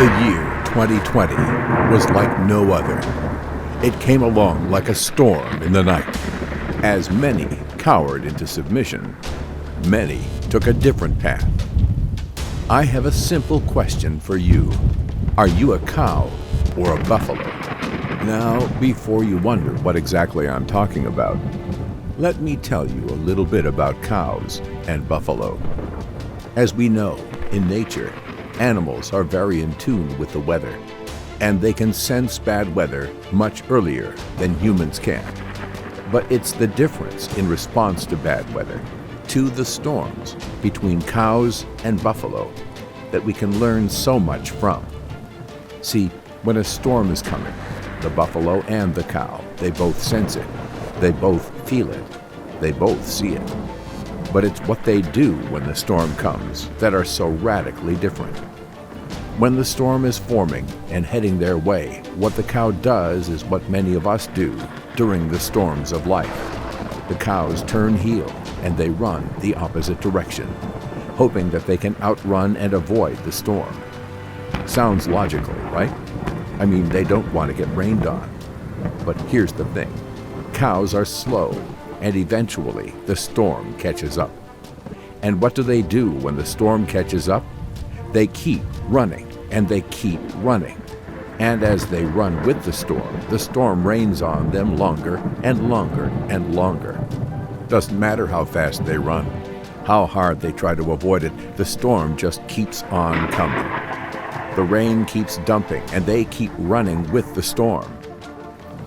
The year 2020 was like no other. It came along like a storm in the night. As many cowered into submission, many took a different path. I have a simple question for you. Are you a cow or a buffalo? Now, before you wonder what exactly I'm talking about, let me tell you a little bit about cows and buffalo. As we know, in nature, animals are very in tune with the weather, and they can sense bad weather much earlier than humans can. But it's the difference in response to bad weather, to the storms between cows and buffalo, that we can learn so much from. See, when a storm is coming, the buffalo and the cow, they both sense it, they both feel it, they both see it. But it's what they do when the storm comes that are so radically different. When the storm is forming and heading their way, what the cow does is what many of us do during the storms of life. The cows turn heel and they run the opposite direction, hoping that they can outrun and avoid the storm. Sounds logical, right? I mean, they don't want to get rained on. But here's the thing. Cows are slow, and eventually the storm catches up. And what do they do when the storm catches up? They keep running, and they keep running. And as they run with the storm rains on them longer and longer and longer. Doesn't matter how fast they run, how hard they try to avoid it, the storm just keeps on coming. The rain keeps dumping, and they keep running with the storm.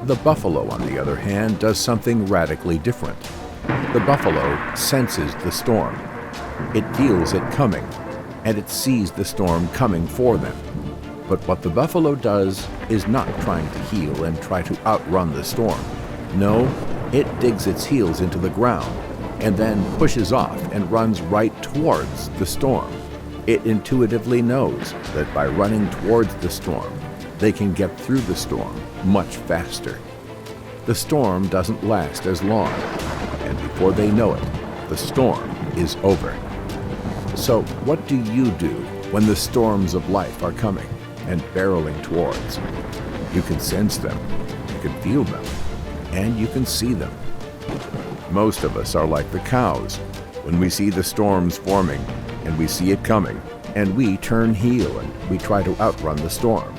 The buffalo, on the other hand, does something radically different. The buffalo senses the storm. It feels it coming, and it sees the storm coming for them. But what the buffalo does is not trying to heel and try to outrun the storm. No, it digs its heels into the ground and then pushes off and runs right towards the storm. It intuitively knows that by running towards the storm, they can get through the storm much faster. The storm doesn't last as long, and before they know it, the storm is over. So what do you do when the storms of life are coming and barreling towards? You can sense them, you can feel them, and you can see them. Most of us are like the cows. When we see the storms forming and we see it coming, and we turn heel and we try to outrun the storm.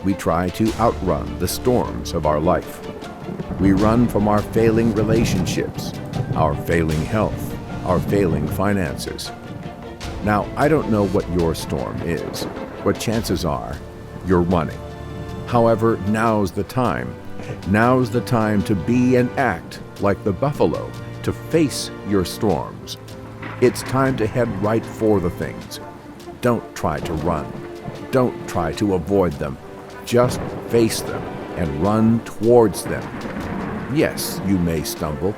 We try to outrun the storms of our life. We run from our failing relationships, our failing health, our failing finances. Now, I don't know what your storm is, but chances are you're running. However, now's the time. Now's the time to be and act like the buffalo, to face your storms. It's time to head right for the things. Don't try to run. Don't try to avoid them. Just face them and run towards them. Yes, you may stumble.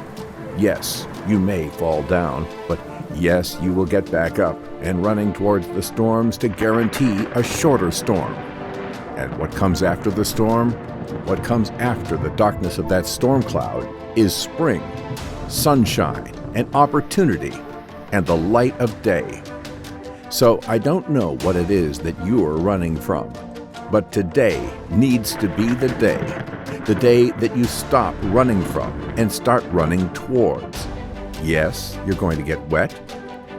Yes, you may fall down. But yes, you will get back up and running towards the storms to guarantee a shorter storm. And what comes after the storm? What comes after the darkness of that storm cloud is spring, sunshine, and opportunity, and the light of day. So I don't know what it is that you're running from, but today needs to be the day that you stop running from and start running towards. Yes, you're going to get wet.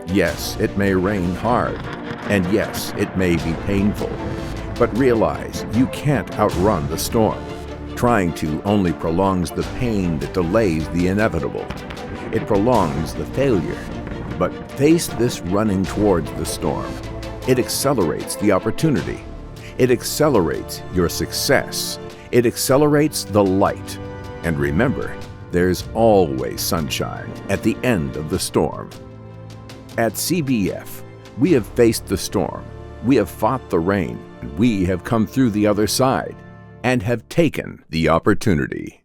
Yes, it may rain hard. And yes, it may be painful. But realize you can't outrun the storm. Trying to only prolongs the pain that delays the inevitable. It prolongs the failure. But face this running towards the storm. It accelerates the opportunity. It accelerates your success. It accelerates the light. And remember, there's always sunshine at the end of the storm. At CBF, we have faced the storm. We have fought the rain. We have come through the other side and have taken the opportunity.